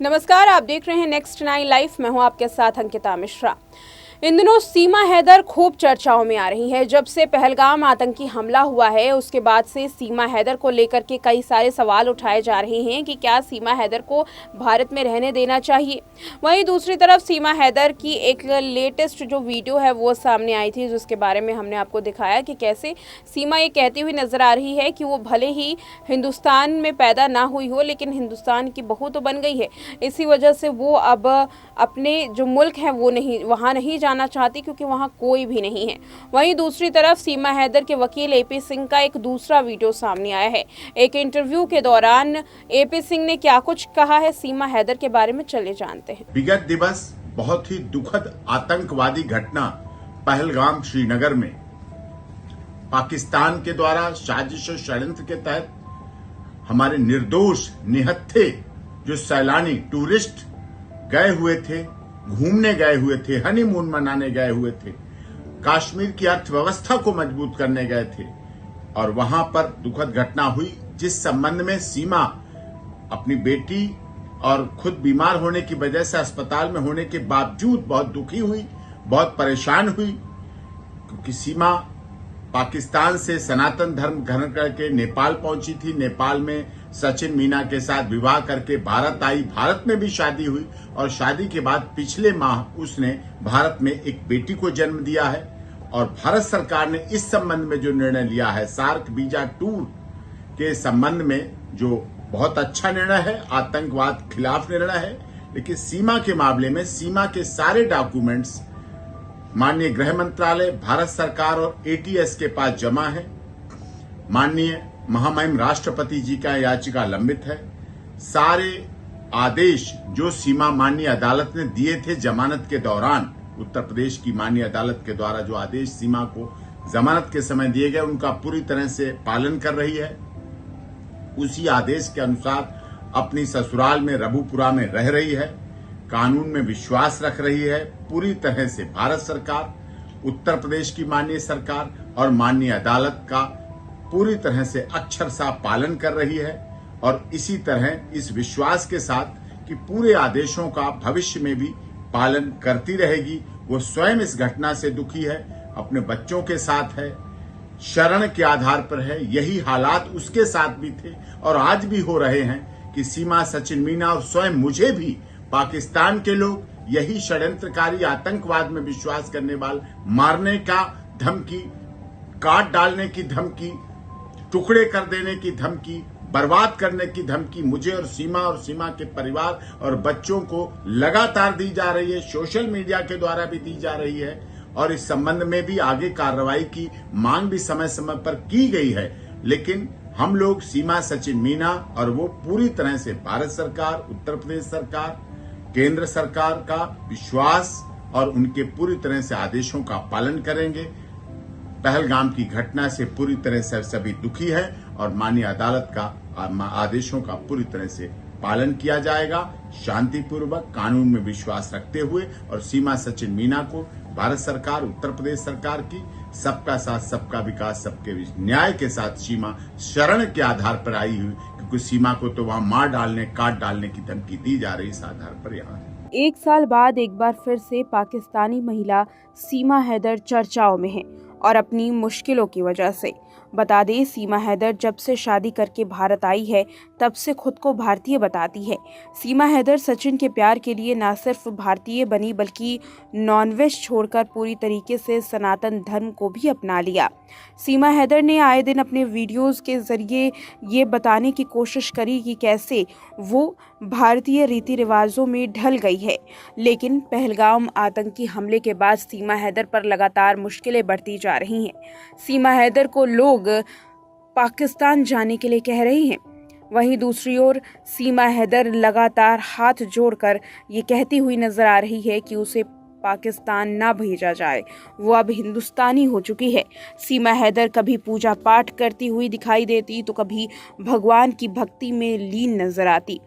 नमस्कार, आप देख रहे हैं नेक्स्ट 9 लाइव। मैं हूं आपके साथ अंकिता मिश्रा। इन दिनों सीमा हैदर खूब चर्चाओं में आ रही है। जब से पहलगाम आतंकी हमला हुआ है उसके बाद से सीमा हैदर को लेकर के कई सारे सवाल उठाए जा रहे हैं कि क्या सीमा हैदर को भारत में रहने देना चाहिए। वहीं दूसरी तरफ सीमा हैदर की एक लेटेस्ट जो वीडियो है वो सामने आई थी, जिसके बारे में हमने आपको दिखाया कि कैसे सीमा ये कहती हुई नजर आ रही है कि वो भले ही हिंदुस्तान में पैदा ना हुई हो लेकिन हिंदुस्तान की बहू तो बन गई है। इसी वजह से वो अब अपने जो मुल्क है वो वहाँ नहीं जाना चाहती क्योंकि वहाँ कोई भी नहीं है। वहीं दूसरी तरफ सीमा हैदर के वकील एपी सिंह का एक दूसरा वीडियो सामने आया है। एक इंटरव्यू के दौरान एपी सिंह ने क्या कुछ कहा है सीमा हैदर के बारे में, चले जानते हैं। विगत दिवस बहुत ही दुखद आतंकवादी घटना पहलगाम श्रीनगर में पाकिस्तान के द्वारा साजिश और षड्यंत्र के तहत हमारे निर्दोष निहत्थे जो सैलानी टूरिस्ट गए हुए थे, घूमने गए हुए थे, हनीमून मनाने गए हुए थे, कश्मीर की अर्थव्यवस्था को मजबूत करने गए थे और वहां पर दुखद घटना हुई, जिस संबंध में सीमा अपनी बेटी और खुद बीमार होने की वजह से अस्पताल में होने के बावजूद बहुत दुखी हुई, बहुत परेशान हुई, क्योंकि सीमा पाकिस्तान से सनातन धर्म ग्रहण करके नेपाल पहुंची थी। नेपाल में सचिन मीना के साथ विवाह करके भारत आई, भारत में भी शादी हुई और शादी के बाद पिछले माह उसने भारत में एक बेटी को जन्म दिया है। और भारत सरकार ने इस संबंध में जो निर्णय लिया है, सार्क वीजा टूर के संबंध में, जो बहुत अच्छा निर्णय है, आतंकवाद खिलाफ निर्णय है। लेकिन सीमा के मामले में सीमा के सारे डॉक्यूमेंट्स माननीय गृह मंत्रालय, भारत सरकार और एटीएस के पास जमा है। माननीय महामहिम राष्ट्रपति जी का याचिका लंबित है। सारे आदेश जो सीमा माननीय अदालत ने दिए थे जमानत के दौरान, उत्तर प्रदेश की माननीय अदालत के द्वारा जो आदेश सीमा को जमानत के समय दिए गए, उनका पूरी तरह से पालन कर रही है। उसी आदेश के अनुसार अपनी ससुराल में रबुपुरा में रह रही है, कानून में विश्वास रख रही है। पूरी तरह से भारत सरकार, उत्तर प्रदेश की माननीय सरकार और माननीय अदालत का पूरी तरह से अक्षरशः पालन कर रही है। और इसी तरह इस विश्वास के साथ कि पूरे आदेशों का भविष्य में भी पालन करती रहेगी। वो स्वयं इस घटना से दुखी है, अपने बच्चों के साथ है, शरण के आधार पर है। यही हालात उसके साथ भी थे और आज भी हो रहे हैं कि सीमा, सचिन मीना और स्वयं मुझे भी पाकिस्तान के लोग यही षड्यंत्रकारी आतंकवाद में विश्वास करने वाले मारने का धमकी, काट डालने की धमकी, टुकड़े कर देने की धमकी, बर्बाद करने की धमकी मुझे और सीमा के परिवार और बच्चों को लगातार दी जा रही है, सोशल मीडिया के द्वारा भी दी जा रही है। और इस संबंध में भी आगे कार्रवाई की मांग भी समय समय पर की गई है। लेकिन हम लोग सीमा, सचिन मीना और वो पूरी तरह से भारत सरकार, उत्तर प्रदेश सरकार, केंद्र सरकार का विश्वास और उनके पूरी तरह से आदेशों का पालन करेंगे। पहलगाम की घटना से पूरी तरह से सभी दुखी है और माननीय अदालत का आदेशों का पूरी तरह से पालन किया जाएगा, शांतिपूर्वक, कानून में विश्वास रखते हुए। और सीमा, सचिन मीना को भारत सरकार, उत्तर प्रदेश सरकार की सबका साथ, सबका विकास, सबके न्याय के साथ सीमा शरण के आधार पर आई हुई, क्योंकि सीमा को तो वहां मार डालने, काट डालने की धमकी दी जा रही, इस आधार पर यहाँ। एक साल बाद एक बार फिर से पाकिस्तानी महिला सीमा हैदर चर्चाओं में है और अपनी मुश्किलों की वजह से। बता दें, सीमा हैदर जब से शादी करके भारत आई है तब से खुद को भारतीय बताती है। सीमा हैदर सचिन के प्यार के लिए न सिर्फ भारतीय बनी बल्कि नॉनवेज छोड़कर पूरी तरीके से सनातन धर्म को भी अपना लिया। सीमा हैदर ने आए दिन अपने वीडियोस के जरिए ये बताने की कोशिश करी कि कैसे वो भारतीय रीति रिवाजों में ढल गई है। लेकिन पहलगाम आतंकी हमले के बाद सीमा हैदर पर लगातार मुश्किलें बढ़ती जा रही हैं। सीमा हैदर को लोग पाकिस्तान जाने के लिए कह रही हैं। वहीं दूसरी ओर सीमा हैदर लगातार हाथ जोड़कर ये कहती हुई नजर आ रही है कि उसे पाकिस्तान ना भेजा जाए, वो अब हिंदुस्तानी हो चुकी है। सीमा हैदर कभी पूजा पाठ करती हुई दिखाई देती तो कभी भगवान की भक्ति में लीन नजर आती।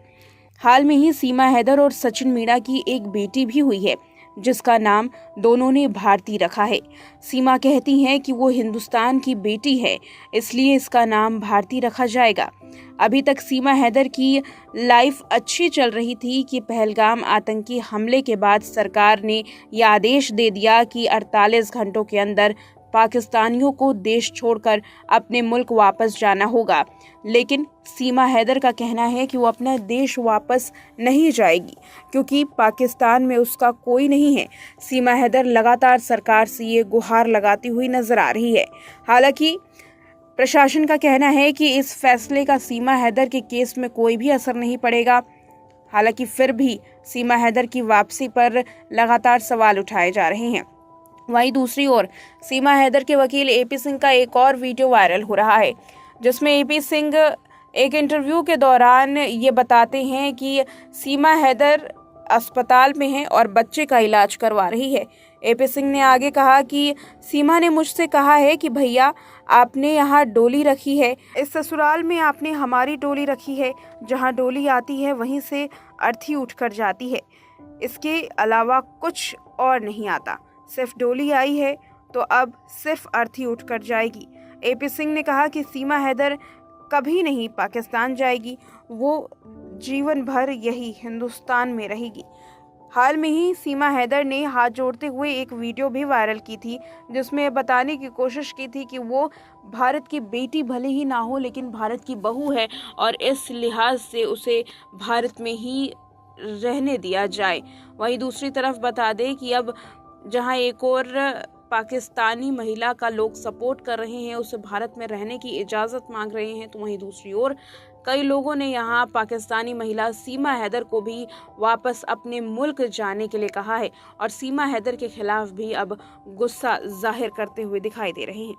हाल में ही सीमा हैदर और सचिन मीना की एक बेटी भी हुई है, जिसका नाम दोनों ने भारती रखा है। सीमा कहती हैं कि वो हिंदुस्तान की बेटी है, इसलिए इसका नाम भारती रखा जाएगा। अभी तक सीमा हैदर की लाइफ अच्छी चल रही थी कि पहलगाम आतंकी हमले के बाद सरकार ने यह आदेश दे दिया कि 48 घंटों के अंदर पाकिस्तानियों को देश छोड़कर अपने मुल्क वापस जाना होगा। लेकिन सीमा हैदर का कहना है कि वो अपना देश वापस नहीं जाएगी क्योंकि पाकिस्तान में उसका कोई नहीं है। सीमा हैदर लगातार सरकार से ये गुहार लगाती हुई नजर आ रही है। हालांकि प्रशासन का कहना है कि इस फैसले का सीमा हैदर के केस में कोई भी असर नहीं पड़ेगा। हालांकि फिर भी सीमा हैदर की वापसी पर लगातार सवाल उठाए जा रहे हैं। वहीं दूसरी ओर सीमा हैदर के वकील एपी सिंह का एक और वीडियो वायरल हो रहा है, जिसमें एपी सिंह एक इंटरव्यू के दौरान ये बताते हैं कि सीमा हैदर अस्पताल में है और बच्चे का इलाज करवा रही है। एपी सिंह ने आगे कहा कि सीमा ने मुझसे कहा है कि भैया आपने यहाँ डोली रखी है, इस ससुराल में आपने हमारी डोली रखी है, जहाँ डोली आती है वहीं से अर्थी उठकर जाती है, इसके अलावा कुछ और नहीं आता। सिर्फ डोली आई है तो अब सिर्फ अर्थी उठकर जाएगी। एपी सिंह ने कहा कि सीमा हैदर कभी नहीं पाकिस्तान जाएगी, वो जीवन भर यही हिंदुस्तान में रहेगी। हाल में ही सीमा हैदर ने हाथ जोड़ते हुए एक वीडियो भी वायरल की थी, जिसमें बताने की कोशिश की थी कि वो भारत की बेटी भले ही ना हो लेकिन भारत की बहू है और इस लिहाज से उसे भारत में ही रहने दिया जाए। वहीं दूसरी तरफ बता दें कि अब जहां एक और पाकिस्तानी महिला का लोग सपोर्ट कर रहे हैं, उसे भारत में रहने की इजाज़त मांग रहे हैं, तो वहीं दूसरी ओर कई लोगों ने यहां पाकिस्तानी महिला सीमा हैदर को भी वापस अपने मुल्क जाने के लिए कहा है और सीमा हैदर के खिलाफ भी अब गुस्सा जाहिर करते हुए दिखाई दे रहे हैं।